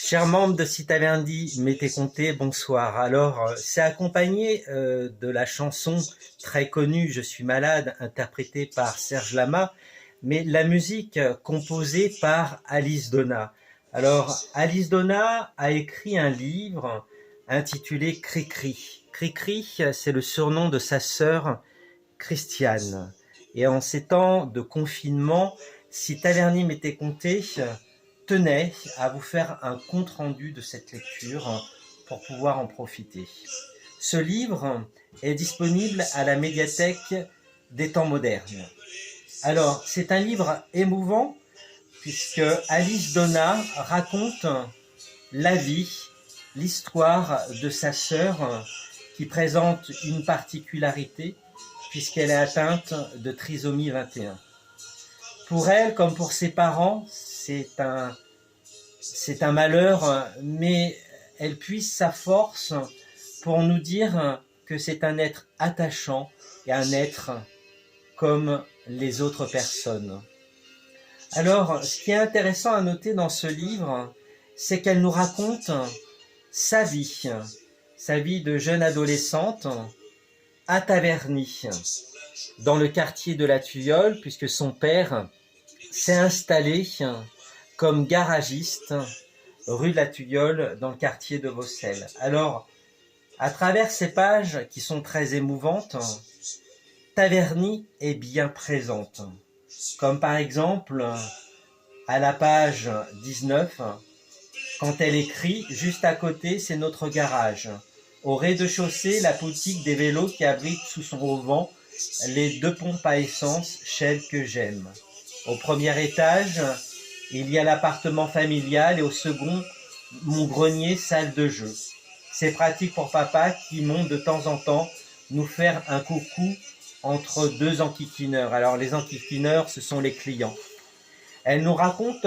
Chers membres de Citaverdi, Mété Comté, bonsoir. Alors, c'est accompagné de la chanson très connue « Je suis malade » interprétée par Serge Lama, mais la musique composée par Alice Donna. Alors, Alice Donna a écrit un livre intitulé Cricri. Cricri, c'est le surnom de sa sœur Christiane. Et en ces temps de confinement, Citaverdi, Mété Comté tenait à vous faire un compte-rendu de cette lecture pour pouvoir en profiter. Ce livre est disponible à la médiathèque des temps modernes. Alors, c'est un livre émouvant puisque Alice Donna raconte la vie, l'histoire de sa sœur qui présente une particularité puisqu'elle est atteinte de trisomie 21. Pour elle, comme pour ses parents, c'est un malheur, mais elle puise sa force pour nous dire que c'est un être attachant et un être comme les autres personnes. Alors, ce qui est intéressant à noter dans ce livre, c'est qu'elle nous raconte sa vie de jeune adolescente à Taverny, dans le quartier de la Tuilleule, puisque son père s'est installé comme garagiste rue de la Tuilleule dans le quartier de Vaucelles. Alors, à travers ces pages qui sont très émouvantes, Taverny est bien présente. Comme par exemple, à la page 19, quand elle écrit « Juste à côté, c'est notre garage. Au rez-de-chaussée, la boutique des vélos qui abrite sous son auvent les 2 pompes à essence Shell que j'aime. Au premier étage, il y a l'appartement familial et au second, mon grenier, salle de jeu. C'est pratique pour papa qui monte de temps en temps nous faire un coucou entre 2 enquiquineurs. Alors les enquiquineurs, ce sont les clients. Elle nous raconte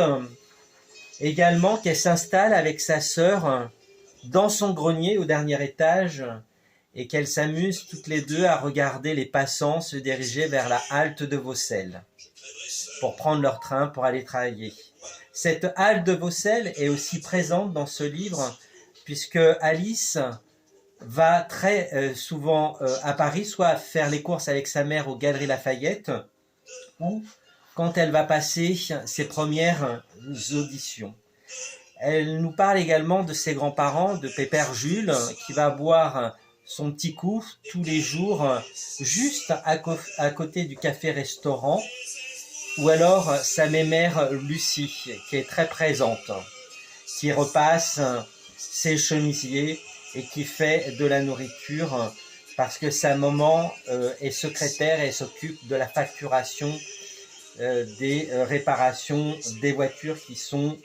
également qu'elle s'installe avec sa sœur dans son grenier au dernier étage et qu'elles s'amusent toutes les deux à regarder les passants se diriger vers la halte de Vaucelles pour prendre leur train pour aller travailler. Cette halte de Vaucelles est aussi présente dans ce livre puisque Alice va très souvent à Paris, soit faire les courses avec sa mère aux Galeries Lafayette, ou quand elle va passer ses premières auditions. Elle nous parle également de ses grands-parents, de Pépère Jules, qui va boire son petit coup tous les jours, juste à côté du café-restaurant, ou alors sa mémère Lucie, qui est très présente, qui repasse ses chemisiers et qui fait de la nourriture parce que sa maman est secrétaire et s'occupe de la facturation des réparations des voitures qui sont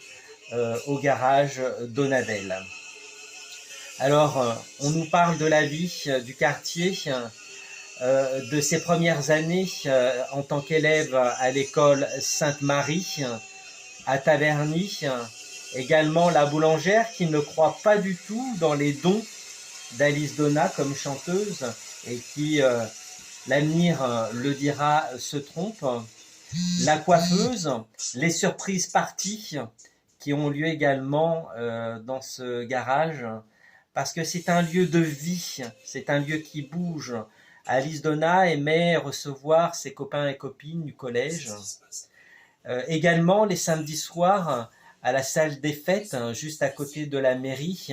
au garage Donadel. Alors, on nous parle de la vie du quartier, de ses premières années en tant qu'élève à l'école Sainte-Marie à Taverny, également la boulangère qui ne croit pas du tout dans les dons d'Alice Donna comme chanteuse et qui, l'avenir le dira, se trompe. La coiffeuse, les surprises parties qui ont lieu également dans ce garage parce que c'est un lieu de vie, c'est un lieu qui bouge. Alice Donna aimait recevoir ses copains et copines du collège. Également les samedis soirs à la salle des fêtes, juste à côté de la mairie,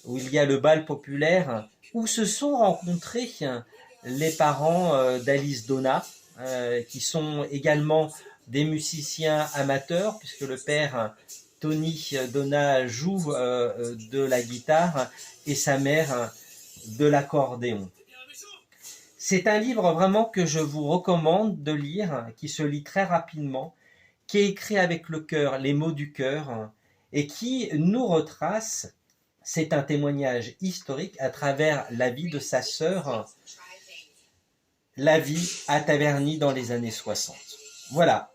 où il y a le bal populaire, où se sont rencontrés les parents d'Alice Donna, qui sont également des musiciens amateurs, puisque le père Tony Donna joue de la guitare et sa mère de l'accordéon. C'est un livre vraiment que je vous recommande de lire, qui se lit très rapidement, qui est écrit avec le cœur, les mots du cœur, et qui nous retrace, c'est un témoignage historique à travers la vie de sa sœur, la vie à Taverny dans les années 60. Voilà,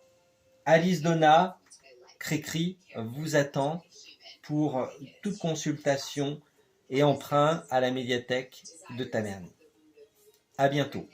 Alice Donna, Cricri vous attend pour toute consultation et emprunt à la médiathèque de Taverny. À bientôt.